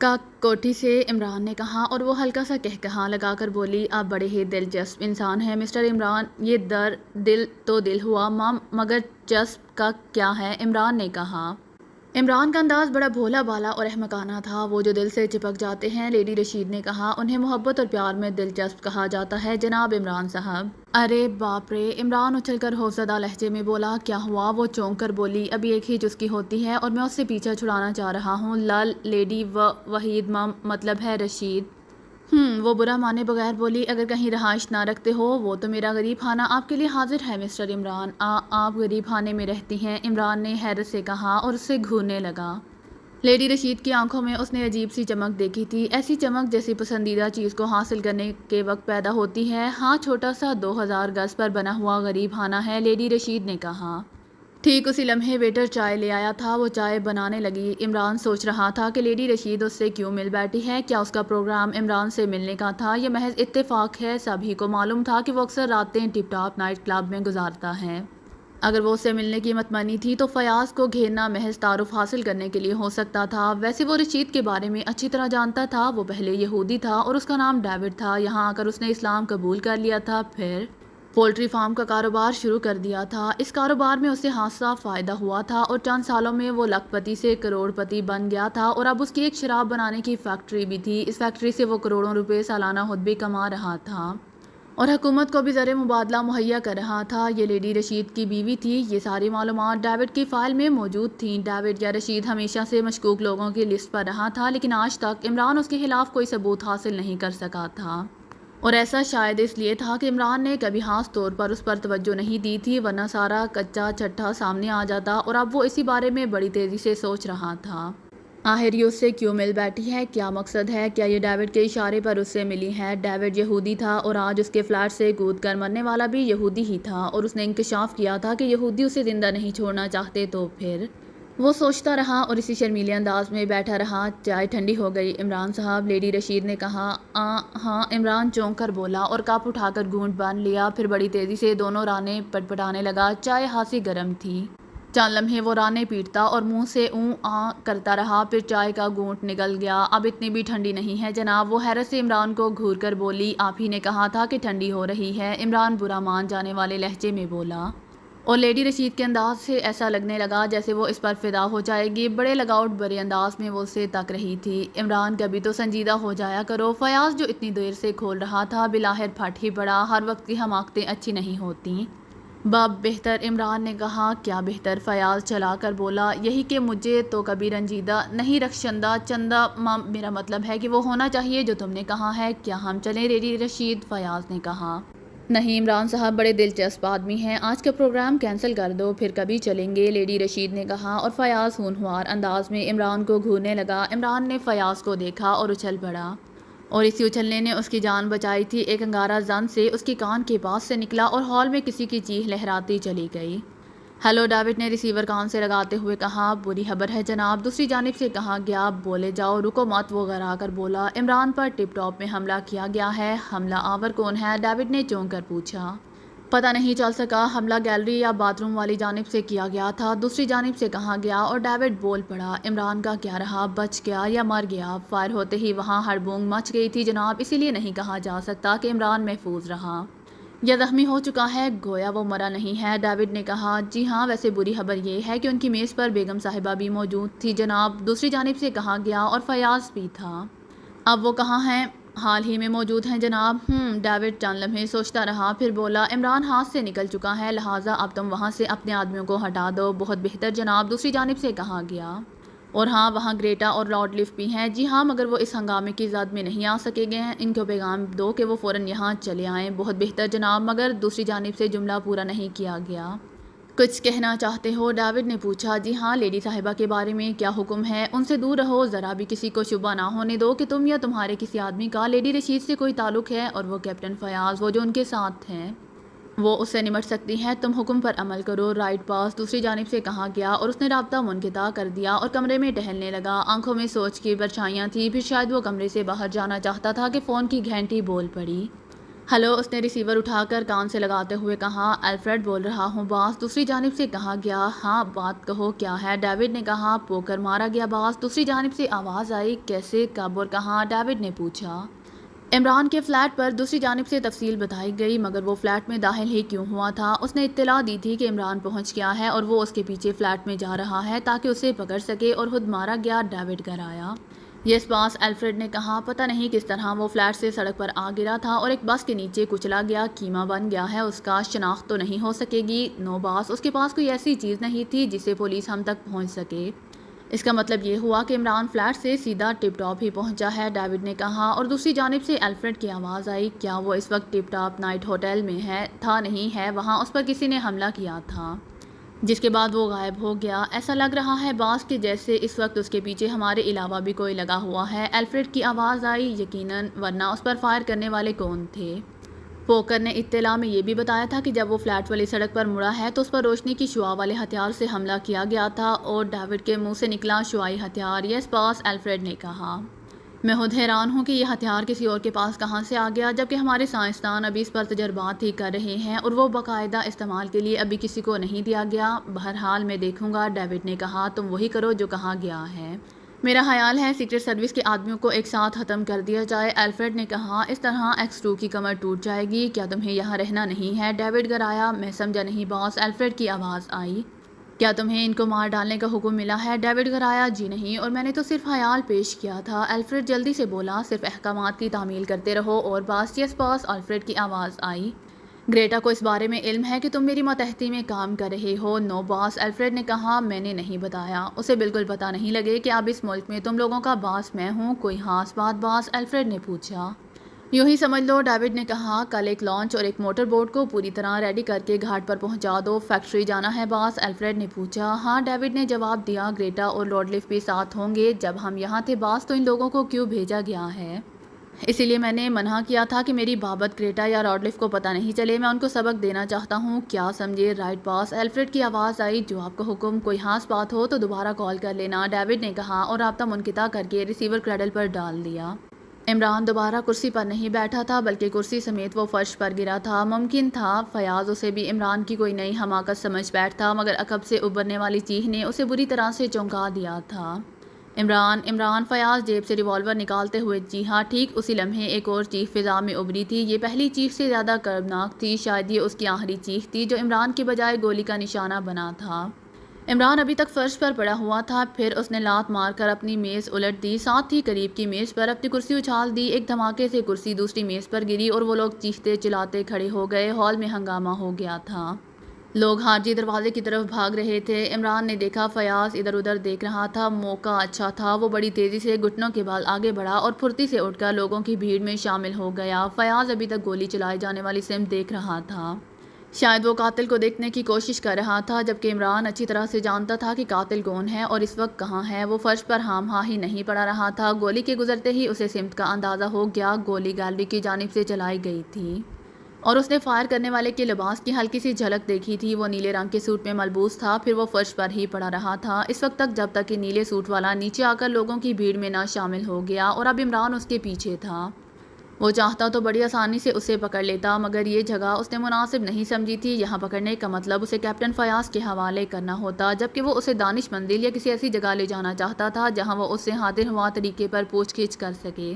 کا کوٹھی سے عمران نے کہا اور وہ ہلکا سا کہا لگا کر بولی، آپ بڑے ہی دلچسپ انسان ہیں مسٹر عمران۔ یہ دل تو دل ہوا مگر چسپ کا کیا ہے؟ عمران نے کہا۔ عمران کا انداز بڑا بھولا بالا اور احمقانہ تھا، وہ جو دل سے چپک جاتے ہیں۔ لیڈی رشید نے کہا، انہیں محبت اور پیار میں دلچسپ کہا جاتا ہے جناب عمران صاحب۔ ارے باپ رے! عمران اچھل کر خوفزدہ لہجے میں بولا، کیا ہوا؟ وہ چونک کر بولی، ابھی ایک ہی چسکی ہوتی ہے اور میں اس سے پیچھا چھڑانا چاہ رہا ہوں۔ لیڈی وحید مطلب ہے رشید۔ وہ برا مانے بغیر بولی، اگر کہیں رہائش نہ رکھتے ہو، وہ تو میرا غریب خانہ آپ کے لیے حاضر ہے مسٹر عمران۔ آپ غریب خانے میں رہتی ہیں؟ عمران نے حیرت سے کہا اور اس سے گھورنے لگا۔ لیڈی رشید کی آنکھوں میں اس نے عجیب سی چمک دیکھی تھی، ایسی چمک جیسی پسندیدہ چیز کو حاصل کرنے کے وقت پیدا ہوتی ہے۔ ہاں، چھوٹا سا 2000 گز پر بنا ہوا غریب خانہ ہے، لیڈی رشید نے کہا۔ ٹھیک اسی لمحے ویٹر چائے لے آیا تھا، وہ چائے بنانے لگی۔ عمران سوچ رہا تھا کہ لیڈی رشید اس سے کیوں مل بیٹھی ہے؟ کیا اس کا پروگرام عمران سے ملنے کا تھا؟ یہ محض اتفاق ہے؟ سبھی کو معلوم تھا کہ وہ اکثر راتیں ٹپ ٹاپ نائٹ کلب میں گزارتا ہے۔ اگر وہ اس سے ملنے کی متمنی تھی تو فیاض کو گھیرنا محض تعارف حاصل کرنے کے لیے ہو سکتا تھا۔ ویسے وہ رشید کے بارے میں اچھی طرح جانتا تھا، وہ پہلے یہودی تھا اور اس کا نام ڈیوڈ تھا۔ یہاں آ کر اس نے اسلام قبول کر لیا تھا، پھر پولٹری فارم کا کاروبار شروع کر دیا تھا۔ اس کاروبار میں اسے خاصا فائدہ ہوا تھا اور چند سالوں میں وہ لاکھ پتی سے کروڑ پتی بن گیا تھا، اور اب اس کی ایک شراب بنانے کی فیکٹری بھی تھی۔ اس فیکٹری سے وہ کروڑوں روپے سالانہ خود بھی کما رہا تھا اور حکومت کو بھی زر مبادلہ مہیا کر رہا تھا۔ یہ لیڈی رشید کی بیوی تھی۔ یہ ساری معلومات ڈیوڈ کی فائل میں موجود تھیں۔ ڈیوڈ یا رشید ہمیشہ سے مشکوک لوگوں کی لسٹ پر رہا تھا، لیکن آج تک عمران اس کے خلاف کوئی ثبوت حاصل نہیں کر سکا تھا، اور ایسا شاید اس لیے تھا کہ عمران نے کبھی خاص طور پر اس پر توجہ نہیں دی تھی، ورنہ سارا کچا چھٹا سامنے آ جاتا، اور اب وہ اسی بارے میں بڑی تیزی سے سوچ رہا تھا۔ آخر یہ اس سے کیوں مل بیٹھی ہے؟ کیا مقصد ہے؟ کیا یہ ڈیوڈ کے اشارے پر اس سے ملی ہے؟ ڈیوڈ یہودی تھا اور آج اس کے فلیٹ سے کود کر مرنے والا بھی یہودی ہی تھا، اور اس نے انکشاف کیا تھا کہ یہودی اسے زندہ نہیں چھوڑنا چاہتے، تو پھر وہ سوچتا رہا اور اسی شرمیلے انداز میں بیٹھا رہا۔ چائے ٹھنڈی ہو گئی عمران صاحب، لیڈی رشید نے کہا۔ ہاں، عمران چونک کر بولا اور کپ اٹھا کر گھونٹ بن لیا، پھر بڑی تیزی سے دونوں رانے پٹپٹانے لگا۔ چائے خاصی گرم تھی۔ چند لمحے وہ رانے پیٹتا اور منہ سے کرتا رہا، پھر چائے کا گھونٹ نگل گیا۔ اب اتنی بھی ٹھنڈی نہیں ہے جناب، وہ حیرت سے عمران کو گھور کر بولی۔ آپ ہی نے کہا تھا کہ ٹھنڈی ہو رہی ہے، عمران برا مان جانے والے لہجے میں بولا، اور لیڈی رشید کے انداز سے ایسا لگنے لگا جیسے وہ اس پر فدا ہو جائے گی۔ بڑے لگاؤٹ بھرے انداز میں وہ اسے تک رہی تھی۔ عمران کبھی تو سنجیدہ ہو جایا کرو۔ فیاض جو اتنی دیر سے کھول رہا تھا بالآخر پھٹ ہی پڑا۔ ہر وقت کی حماقتیں اچھی نہیں ہوتیں۔ بہتر، عمران نے کہا۔ کیا بہتر؟ فیاض چلا کر بولا، یہی کہ مجھے تو کبھی رنجیدہ نہیں رخشندہ چندہ میرا مطلب ہے کہ وہ ہونا چاہیے جو تم نے کہا ہے۔ کیا ہم چلیں لیڈی رشید؟ فیاض نے کہا۔ نہیں عمران صاحب، بڑے دلچسپ آدمی ہیں، آج کا پروگرام کینسل کر دو، پھر کبھی چلیں گے، لیڈی رشید نے کہا، اور فیاض ہونہار انداز میں عمران کو گھورنے لگا۔ عمران نے فیاض کو دیکھا اور اچھل پڑا، اور اسی اچھلنے نے اس کی جان بچائی تھی۔ ایک انگارہ زن سے اس کی کان کے پاس سے نکلا اور ہال میں کسی کی چیخ لہراتی چلی گئی۔ ہیلو، ڈیوڈ نے ریسیور کان سے لگاتے ہوئے کہا۔ بری خبر ہے جناب، دوسری جانب سے کہا گیا۔ بولے جاؤ، رکو مت، وہ گھرا کر بولا۔ عمران پر ٹپ ٹاپ میں حملہ کیا گیا ہے۔ حملہ آور کون ہے؟ ڈیوڈ نے چونک کر پوچھا۔ پتہ نہیں چل سکا، حملہ گیلری یا باتھ روم والی جانب سے کیا گیا تھا، دوسری جانب سے کہا گیا، اور ڈیوڈ بول پڑا۔ عمران کا کیا رہا، بچ گیا یا مر گیا؟ فائر ہوتے ہی وہاں ہڑبونگ مچ گئی تھی جناب، اسی لیے نہیں کہا جا سکتا کہ عمران محفوظ رہا یا زخمی ہو چکا ہے، گویا وہ مرا نہیں ہے، ڈیوڈ نے کہا۔ جی ہاں، ویسے بری خبر یہ ہے کہ ان کی میز پر بیگم صاحبہ بھی موجود تھی جناب، دوسری جانب سے کہا گیا، اور فیاض بھی تھا۔ اب وہ کہاں ہیں؟ حال ہی میں موجود ہیں جناب۔ ڈیوڈ چند لمحے سوچتا رہا، پھر بولا، عمران ہاتھ سے نکل چکا ہے، لہٰذا اب تم وہاں سے اپنے آدمیوں کو ہٹا دو۔ بہت بہتر جناب، دوسری جانب سے کہا گیا۔ اور ہاں، وہاں گریٹا اور لارڈ لف بھی ہیں۔ جی ہاں، مگر وہ اس ہنگامے کی زد میں نہیں آ سکیں گے، ان کو پیغام دو کہ وہ فوراً یہاں چلے آئیں۔ بہت بہتر جناب، مگر دوسری جانب سے جملہ پورا نہیں کیا گیا۔ کچھ کہنا چاہتے ہو؟ ڈیوڈ نے پوچھا۔ جی ہاں، لیڈی صاحبہ کے بارے میں کیا حکم ہے؟ ان سے دور رہو، ذرا بھی کسی کو شبہ نہ ہونے دو کہ تم یا تمہارے کسی آدمی کا لیڈی رشید سے کوئی تعلق ہے، اور وہ کیپٹن فیاض، وہ جو ان کے ساتھ ہیں، وہ اس سے نمٹ سکتی ہیں۔ تم حکم پر عمل کرو، رائٹ پاس، دوسری جانب سے کہا گیا، اور اس نے رابطہ منقطع کر دیا اور کمرے میں ٹہلنے لگا۔ آنکھوں میں سوچ کی پرچھائیاں تھیں، پھر شاید وہ کمرے سے باہر جانا چاہتا تھا کہ فون کی گھنٹی بول پڑی۔ ہلو، اس نے ریسیور اٹھا کر کان سے لگاتے ہوئے کہا۔ الفریڈ بول رہا ہوں باس، دوسری جانب سے کہا گیا۔ ہاں بات کہو کیا ہے؟ ڈیوڈ نے کہا۔ پوکر مارا گیا باس، دوسری جانب سے آواز آئی۔ کیسے؟ کب اور کہاں؟ ڈیوڈ نے پوچھا۔ عمران کے فلیٹ پر دوسری جانب سے تفصیل بتائی گئی، مگر وہ فلیٹ میں داخل ہی کیوں ہوا تھا؟ اس نے اطلاع دی تھی کہ عمران پہنچ گیا ہے اور وہ اس کے پیچھے فلیٹ میں جا رہا ہے تاکہ اسے پکڑ سکے، اور خود مارا گیا۔ ڈیوڈ گھر آیا۔ یس باس، الفریڈ نے کہا۔ پتہ نہیں کس طرح وہ فلیٹ سے سڑک پر آ گرا تھا اور ایک بس کے نیچے کچلا گیا۔ کیما بن گیا ہے اس کا، شناخت تو نہیں ہو سکے گی؟ نو باس، اس کے پاس کوئی ایسی چیز نہیں تھی جس سے پولیس ہم تک پہنچ سکے۔ اس کا مطلب یہ ہوا کہ عمران فلیٹ سے سیدھا ٹپ ٹاپ ہی پہنچا ہے، ڈیوڈ نے کہا، اور دوسری جانب سے الفریڈ کی آواز آئی۔ کیا وہ اس وقت ٹپ ٹاپ نائٹ ہوٹل میں ہے؟ تھا نہیں ہے وہاں، اس پر کسی نے حملہ کیا تھا جس کے بعد وہ غائب ہو گیا۔ ایسا لگ رہا ہے باس کہ جیسے اس وقت اس کے پیچھے ہمارے علاوہ بھی کوئی لگا ہوا ہے، الفریڈ کی آواز آئی۔ یقیناً، ورنہ اس پر فائر کرنے والے کون تھے؟ پوکر نے اطلاع میں یہ بھی بتایا تھا کہ جب وہ فلیٹ والی سڑک پر مڑا ہے تو اس پر روشنی کی شعاع والے ہتھیار سے حملہ کیا گیا تھا، اور ڈیوڈ کے منہ سے نکلا شعاعی ہتھیار۔ یس باس، الفریڈ نے کہا۔ میں خود حیران ہوں کہ یہ ہتھیار کسی اور کے پاس کہاں سے آ گیا، جبکہ ہمارے سائنسدان ابھی اس پر تجربات ہی کر رہے ہیں اور وہ باقاعدہ استعمال کے لیے ابھی کسی کو نہیں دیا گیا۔ بہرحال میں دیکھوں گا، ڈیوڈ نے کہا۔ تم وہی کرو جو کہا گیا ہے۔ میرا خیال ہے سیکرٹ سروس کے آدمیوں کو ایک ساتھ ختم کر دیا جائے، الفریڈ نے کہا۔ اس طرح X2 کی کمر ٹوٹ جائے گی۔ کیا تمہیں یہاں رہنا نہیں ہے؟ ڈیوڈ گھرایا۔ میں سمجھا نہیں باس، الفریڈ کی آواز آئی۔ کیا تمہیں ان کو مار ڈالنے کا حکم ملا ہے؟ ڈیوڈ گھرایا۔ جی نہیں، اور میں نے تو صرف خیال پیش کیا تھا، الفریڈ جلدی سے بولا۔ صرف احکامات کی تعمیل کرتے رہو اور باس۔ یس باس، الفریڈ کی آواز آئی۔ گریٹا کو اس بارے میں علم ہے کہ تم میری ماتحتی میں کام کر رہے ہو؟ نو باس، الفریڈ نے کہا۔ میں نے نہیں بتایا، اسے بالکل پتہ نہیں لگے کہ اب اس ملک میں تم لوگوں کا باس میں ہوں۔ کوئی خاص بات باس؟ الفریڈ نے پوچھا۔ یوں ہی سمجھ لو، ڈیوڈ نے کہا۔ کل ایک لانچ اور ایک موٹر بوٹ کو پوری طرح ریڈی کر کے گھاٹ پر پہنچا دو۔ فیکٹری جانا ہے باس؟ الفریڈ نے پوچھا۔ ہاں، ڈیوڈ نے جواب دیا۔ گریٹا اور لارڈ لیف بھی ساتھ ہوں گے۔ جب ہم یہاں تھے باس تو ان لوگوں کو کیوں بھیجا گیا ہے؟ اسی لیے میں نے منع کیا تھا کہ میری بابت گریٹا یا لارڈ لیف کو پتہ نہیں چلے، میں ان کو سبق دینا چاہتا ہوں۔ کیا سمجھے؟ رائٹ باس، الفریڈ کی آواز آئی۔ جو آپ کا حکم۔ کوئی خاص بات ہو تو دوبارہ کال کر لینا، ڈیوڈ نے کہا، اور رابطہ منقطع کر کے ریسیور کریڈل پر ڈال دیا۔ عمران دوبارہ کرسی پر نہیں بیٹھا تھا، بلکہ کرسی سمیت وہ فرش پر گرا تھا۔ ممکن تھا فیاض اسے بھی عمران کی کوئی نئی حماقت سمجھ بیٹھتا، مگر عقب سے ابھرنے والی چیخ نے اسے بری طرح سے چونکا دیا تھا۔ عمران، عمران! فیاض جیب سے ریوالور نکالتے ہوئے۔ جی ہاں۔ ٹھیک اسی لمحے ایک اور چیخ فضا میں ابھری تھی۔ یہ پہلی چیخ سے زیادہ کربناک تھی، شاید یہ اس کی آخری چیخ تھی جو عمران کے بجائے گولی کا نشانہ بنا تھا۔ عمران ابھی تک فرش پر پڑا ہوا تھا، پھر اس نے لات مار کر اپنی میز الٹ دی، ساتھ ہی قریب کی میز پر اپنی کرسی اچھال دی۔ ایک دھماکے سے کرسی دوسری میز پر گری اور وہ لوگ چیختے چلاتے کھڑے ہو گئے۔ ہال میں ہنگامہ ہو گیا تھا۔ لوگ خارجی دروازے کی طرف بھاگ رہے تھے۔ عمران نے دیکھا فیاض ادھر ادھر دیکھ رہا تھا۔ موقع اچھا تھا، وہ بڑی تیزی سے گھٹنوں کے بال آگے بڑھا اور پھرتی سے اٹھ کر لوگوں کی بھیڑ میں شامل ہو گیا۔ فیاض ابھی تک گولی چلائے جانے والی سمت دیکھ رہا تھا۔ شاید وہ قاتل کو دیکھنے کی کوشش کر رہا تھا، جبکہ عمران اچھی طرح سے جانتا تھا کہ قاتل کون ہے اور اس وقت کہاں ہے۔ وہ فرش پر ہام ہاں ہی نہیں پڑا رہا تھا۔ گولی کے گزرتے ہی اسے سمت کا اندازہ ہو گیا۔ گولی گیلری کی جانب سے چلائی گئی تھی اور اس نے فائر کرنے والے کے لباس کی ہلکی سی جھلک دیکھی تھی۔ وہ نیلے رنگ کے سوٹ میں ملبوس تھا، پھر وہ فرش پر ہی پڑا رہا تھا اس وقت تک جب تک کہ نیلے سوٹ والا نیچے آ کر لوگوں کی بھیڑ میں نہ شامل ہو گیا، اور اب عمران اس کے پیچھے تھا۔ وہ چاہتا تو بڑی آسانی سے اسے پکڑ لیتا، مگر یہ جگہ اس نے مناسب نہیں سمجھی تھی۔ یہاں پکڑنے کا مطلب اسے کیپٹن فیاض کے حوالے کرنا ہوتا، جبکہ وہ اسے دانش مندل یا کسی ایسی جگہ لے جانا چاہتا تھا جہاں وہ اس سے حاضر ہوا طریقے پر پوچھ گچھ کر سکے۔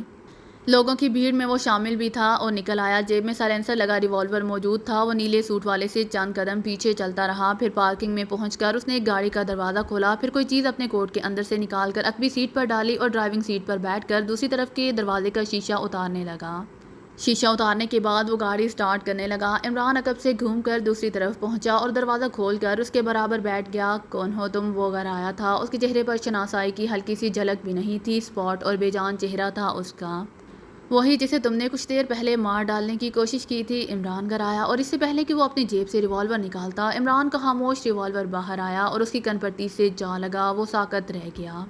لوگوں کی بھیڑ میں وہ شامل بھی تھا اور نکل آیا۔ جیب میں سائلنسر لگا ریوالور موجود تھا۔ وہ نیلے سوٹ والے سے چند قدم پیچھے چلتا رہا، پھر پارکنگ میں پہنچ کر اس نے ایک گاڑی کا دروازہ کھولا، پھر کوئی چیز اپنے کوٹ کے اندر سے نکال کر عقبی سیٹ پر ڈالی اور ڈرائیونگ سیٹ پر بیٹھ کر دوسری طرف کے دروازے کا شیشہ اتارنے لگا۔ شیشہ اتارنے کے بعد وہ گاڑی سٹارٹ کرنے لگا۔ عمران عقب سے گھوم کر دوسری طرف پہنچا اور دروازہ کھول کر اس کے برابر بیٹھ گیا۔ کون ہو تم؟ وہ گھرایا تھا۔ اس کے چہرے پر شناسائی کی ہلکی سی جھلک بھی نہیں تھی، اسپاٹ اور بے جان چہرہ تھا اس کا، وہی جسے تم نے کچھ دیر پہلے مار ڈالنے کی کوشش کی تھی۔ عمران گھرایا، اور اس سے پہلے کہ وہ اپنی جیب سے ریوالور نکالتا، عمران کا خاموش ریوالور باہر آیا اور اس کی کن پٹی سے جا لگا۔ وہ ساکت رہ گیا۔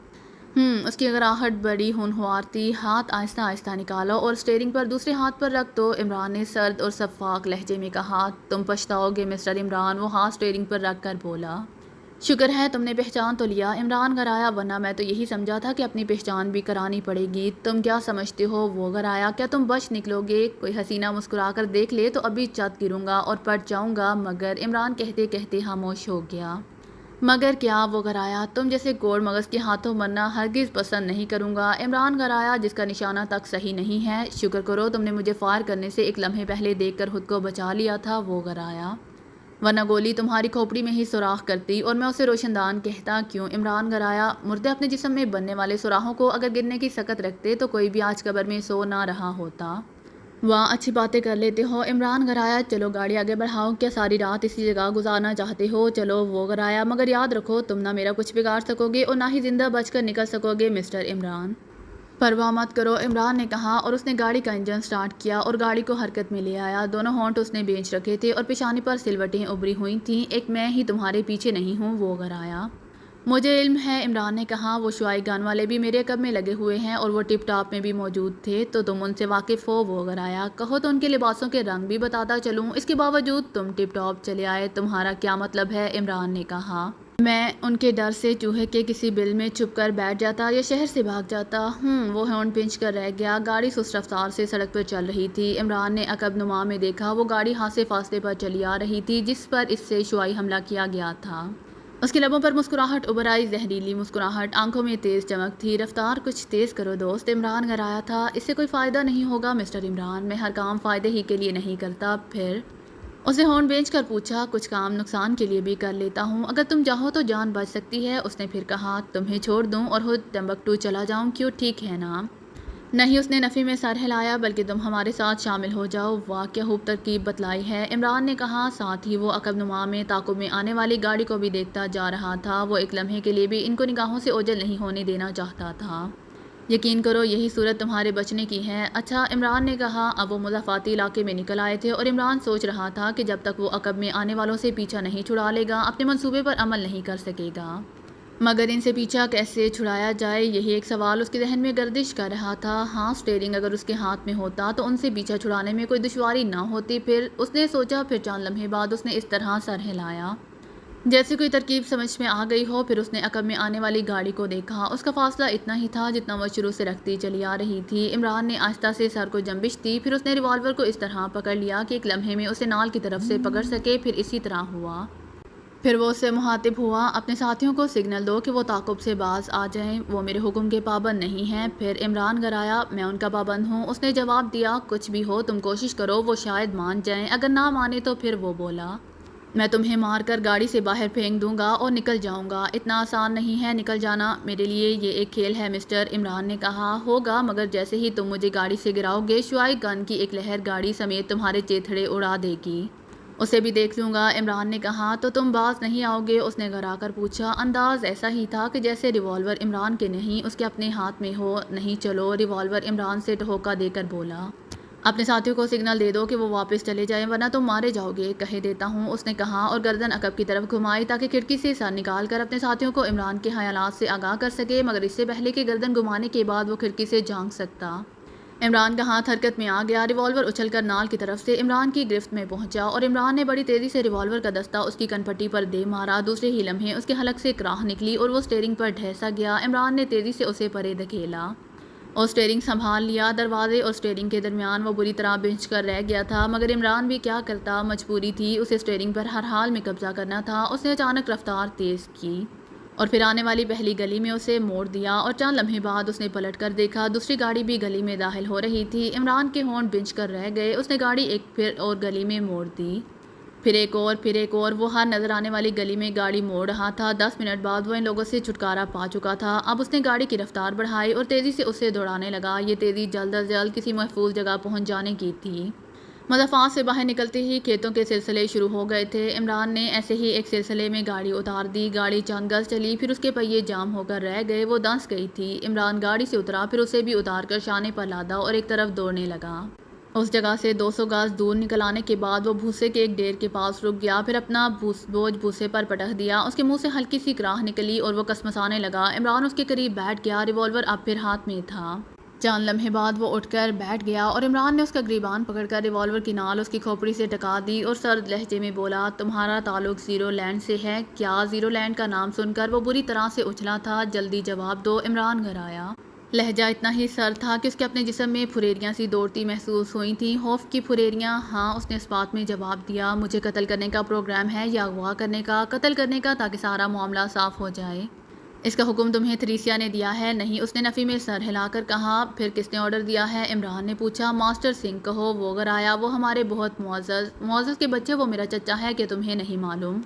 اس کی گراہٹ بڑی ہونہار تھی۔ ہاتھ آہستہ آہستہ نکالو اور اسٹیئرنگ پر دوسرے ہاتھ پر رکھ دو، عمران نے سرد اور شفاف لہجے میں کہا۔ تم پچھتاؤ گے مسٹر عمران، وہ ہاتھ اسٹیئرنگ پر رکھ کر بولا۔ شکر ہے تم نے پہچان تو لیا، عمران گھرایا، ورنہ میں تو یہی سمجھا تھا کہ اپنی پہچان بھی کرانی پڑے گی۔ تم کیا سمجھتے ہو وہ گھرایا، کیا تم بچ نکلو گے؟ کوئی حسینہ مسکرا کر دیکھ لے تو ابھی چت گروں گا اور پٹ جاؤں گا، مگر عمران کہتے کہتے خاموش ہو گیا۔ مگر کیا وہ گھرایا، تم جیسے کوڑ مغز کے ہاتھوں مرنا ہرگز پسند نہیں کروں گا۔ عمران گھرایا جس کا نشانہ تک صحیح نہیں ہے، شکر کرو تم نے مجھے فائر کرنے سے ایک لمحے پہلے دیکھ کر خود کو بچا لیا تھا، وہ گھرایا، ورنہ گولی تمہاری کھوپڑی میں ہی سوراخ کرتی اور میں اسے روشن دان کہتا کیوں؟ عمران گھرایا، مردے اپنے جسم میں بننے والے سوراخوں کو اگر گرنے کی سکت رکھتے تو کوئی بھی آج قبر میں سو نہ رہا ہوتا۔ واہ اچھی باتیں کر لیتے ہو۔ عمران گھرایا، چلو گاڑی آگے بڑھاؤ، کیا ساری رات اسی جگہ گزارنا چاہتے ہو؟ چلو، وہ گھرایا، مگر یاد رکھو تم نہ میرا کچھ بگاڑ سکو گے اور نہ ہی زندہ بچ کر نکل سکو گے مسٹر عمران۔ پرواہ مت کرو، عمران نے کہا اور اس نے گاڑی کا انجن سٹارٹ کیا اور گاڑی کو حرکت میں لے آیا۔ دونوں ہونٹ اس نے بھیج رکھے تھے اور پیشانی پر سلوٹیں ابھری ہوئی تھیں۔ ایک میں ہی تمہارے پیچھے نہیں ہوں، وہ گھرایا۔ مجھے علم ہے، عمران نے کہا، وہ شعاع گان والے بھی میرے عقب میں لگے ہوئے ہیں اور وہ ٹپ ٹاپ میں بھی موجود تھے، تو تم ان سے واقف ہو، وہ گھرایا۔ کہو تو ان کے لباسوں کے رنگ بھی بتاتا چلوں، اس کے باوجود تم ٹپ ٹاپ چلے آئے، تمہارا کیا مطلب ہے؟ عمران نے کہا۔ میں ان کے ڈر سے چوہے کے کسی بل میں چھپ کر بیٹھ جاتا یا شہر سے بھاگ جاتا۔ وہ ہارن پنچ کر رہ گیا۔ گاڑی سست رفتار سے سڑک پر چل رہی تھی۔ عمران نے عقب نما میں دیکھا، وہ گاڑی خاصے فاصلے پر چلی آ رہی تھی جس پر اس سے شعاعی حملہ کیا گیا تھا۔ اس کے لبوں پر مسکراہٹ ابھر آئی، زہریلی مسکراہٹ، آنکھوں میں تیز چمک تھی۔ رفتار کچھ تیز کرو دوست، عمران گھرایا تھا۔ اس سے کوئی فائدہ نہیں ہوگا مسٹر عمران، میں ہر کام فائدے ہی کے لیے نہیں کرتا۔ پھر اس نے ہارن بھیج کر پوچھا، کچھ کام نقصان کے لیے بھی کر لیتا ہوں، اگر تم چاہو تو جان بچ سکتی ہے۔ اس نے پھر کہا، تمہیں چھوڑ دوں اور خود ٹمبکٹو چلا جاؤں، کیوں؟ ٹھیک ہے نا؟ نہیں، اس نے نفی میں سر ہلایا، بلکہ تم ہمارے ساتھ شامل ہو جاؤ۔ واہ کیا خوب ترکیب بتلائی ہے، عمران نے کہا، ساتھ ہی وہ عقب نما میں تعاقب میں آنے والی گاڑی کو بھی دیکھتا جا رہا تھا۔ وہ ایک لمحے کے لیے بھی ان کو نگاہوں سے اوجھل نہیں ہونے دینا چاہتا تھا۔ یقین کرو یہی صورت تمہارے بچنے کی ہے۔ اچھا، عمران نے کہا۔ اب وہ مضافاتی علاقے میں نکل آئے تھے اور عمران سوچ رہا تھا کہ جب تک وہ عقب میں آنے والوں سے پیچھا نہیں چھڑا لے گا اپنے منصوبے پر عمل نہیں کر سکے گا۔ مگر ان سے پیچھا کیسے چھڑایا جائے، یہی ایک سوال اس کے ذہن میں گردش کر رہا تھا۔ ہاں، اسٹیئرنگ اگر اس کے ہاتھ میں ہوتا تو ان سے پیچھا چھڑانے میں کوئی دشواری نہ ہوتی۔ پھر اس نے سوچا، پھر چند لمحے بعد اس نے اس طرح سر ہلایا جیسے کوئی ترکیب سمجھ میں آ گئی ہو۔ پھر اس نے عقب میں آنے والی گاڑی کو دیکھا، اس کا فاصلہ اتنا ہی تھا جتنا وہ شروع سے رکھتی چلی آ رہی تھی۔ عمران نے آہستہ سے سر کو جنبش دی، پھر اس نے ریوالور کو اس طرح پکڑ لیا کہ ایک لمحے میں اسے نال کی طرف سے پکڑ سکے۔ پھر اسی طرح ہوا۔ پھر وہ اس سے مخاطب ہوا، اپنے ساتھیوں کو سگنل دو کہ وہ تعاقب سے باز آ جائیں، وہ میرے حکم کے پابند نہیں ہیں۔ پھر عمران گھرایا، میں ان کا پابند ہوں، اس نے جواب دیا۔ کچھ بھی ہو تم کوشش کرو، وہ شاید مان جائیں، اگر نہ مانے تو پھر وہ بولا، میں تمہیں مار کر گاڑی سے باہر پھینک دوں گا اور نکل جاؤں گا۔ اتنا آسان نہیں ہے نکل جانا، میرے لیے یہ ایک کھیل ہے مسٹر، عمران نے کہا۔ ہوگا، مگر جیسے ہی تم مجھے گاڑی سے گراؤ گے شعاع گن کی ایک لہر گاڑی سمیت تمہارے چیتھڑے اڑا دے گی۔ اسے بھی دیکھ لوں گا، عمران نے کہا۔ تو تم باز نہیں آؤ گے؟ اس نے گھرا کر پوچھا۔ انداز ایسا ہی تھا کہ جیسے ریوالور عمران کے نہیں اس کے اپنے ہاتھ میں ہو۔ نہیں، چلو، ریوالور عمران سے ٹھوکا دے کر بولا، اپنے ساتھیوں کو سگنل دے دو کہ وہ واپس چلے جائیں ورنہ تم مارے جاؤ گے۔ کہے دیتا ہوں، اس نے کہا اور گردن عقب کی طرف گھمائی تاکہ کھڑکی سے سر نکال کر اپنے ساتھیوں کو عمران کے خیالات سے آگاہ کر سکے، مگر اس سے پہلے کہ گردن گھمانے کے بعد وہ کھڑکی سے جھانک سکتا۔ عمران کا ہاتھ حرکت میں آ گیا، ریوالور اچھل کر نال کی طرف سے عمران کی گرفت میں پہنچا اور عمران نے بڑی تیزی سے ریوالور کا دستہ اس کی کن پٹی پر دے مارا۔ دوسرے ہی لمحے اس کے حلق سے کراہ نکلی اور وہ اسٹیئرنگ پر ڈھیسا گیا۔ عمران نے تیزی سے اسے پرے دھکیلا اور اسٹیئرنگ سنبھال لیا۔ دروازے اور اسٹیئرنگ کے درمیان وہ بری طرح بنچ کر رہ گیا تھا، مگر عمران بھی کیا کرتا، مجبوری تھی، اسے اسٹیئرنگ پر ہر حال میں قبضہ کرنا تھا۔ اس نے اچانک رفتار تیز کی اور پھر آنے والی پہلی گلی میں اسے موڑ دیا اور چند لمحے بعد اس نے پلٹ کر دیکھا، دوسری گاڑی بھی گلی میں داخل ہو رہی تھی۔ عمران کے ہونٹ بنچ کر رہ گئے، اس نے گاڑی ایک پھر اور گلی میں موڑ دی، پھر ایک اور، پھر ایک اور، وہ ہر نظر آنے والی گلی میں گاڑی موڑ رہا تھا۔ 10 منٹ بعد وہ ان لوگوں سے چھٹکارا پا چکا تھا۔ اب اس نے گاڑی کی رفتار بڑھائی اور تیزی سے اسے دوڑانے لگا۔ یہ تیزی جلد از جلد کسی محفوظ جگہ پہنچ جانے کی تھی۔ مضافات سے باہر نکلتے ہی کھیتوں کے سلسلے شروع ہو گئے تھے۔ عمران نے ایسے ہی ایک سلسلے میں گاڑی اتار دی، گاڑی چند گز چلی، پھر اس کے پہیے جام ہو کر رہ گئے، وہ دنس گئی تھی۔ عمران گاڑی سے اترا، پھر اسے بھی اتار کر شانے پر لادا اور ایک طرف دوڑنے لگا۔ اس جگہ سے 200 گز دور نکل آنے کے بعد وہ بھوسے کے ایک ڈھیر کے پاس رک گیا، پھر اپنا بوجھ بھوسے پر پٹک دیا۔ اس کے منہ سے ہلکی سی کراہ نکلی اور وہ کسمسانے لگا۔ عمران اس کے قریب بیٹھ گیا، ریوالور اب پھر ہاتھ میں تھا۔ چند لمحے بعد وہ اٹھ کر بیٹھ گیا اور عمران نے اس کا گریبان پکڑ کر ریوالور کی نال اس کی کھوپڑی سے ٹکا دی اور سرد لہجے میں بولا، تمہارا تعلق زیرو لینڈ سے ہے کیا؟ زیرو لینڈ کا نام سن کر وہ بری طرح سے اچھلا تھا۔ جلدی جواب دو۔ عمران گھر آیا۔ لہجہ اتنا ہی سرد تھا کہ اس کے اپنے جسم میں پھریریاں سی دوڑتی محسوس ہوئی تھیں، خوف کی پھریریاں۔ ہاں، اس نے اس بات میں جواب دیا، مجھے قتل کرنے کا پروگرام ہے یا اغوا کرنے کا؟ قتل کرنے کا، تاکہ سارا معاملہ صاف ہو جائے۔ اس کا حکم تمہیں تھریسیا نے دیا ہے؟ نہیں، اس نے نفی میں سر ہلا کر کہا۔ پھر کس نے آرڈر دیا ہے؟ عمران نے پوچھا۔ ماسٹر سنگھ کہو، وہ گھر آیا، وہ ہمارے بہت معزز کے بچے، وہ میرا چچا ہے کہ تمہیں نہیں معلوم؟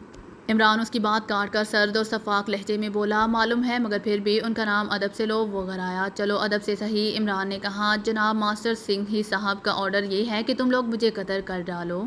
عمران اس کی بات کاٹ کر سرد اور شفاف لہجے میں بولا، معلوم ہے مگر پھر بھی ان کا نام ادب سے لو، وہ گھر آیا۔ چلو ادب سے صحیح، عمران نے کہا۔ جناب ماسٹر سنگھ ہی صاحب کا آرڈر یہ ہے کہ تم لوگ مجھے قتل کر ڈالو۔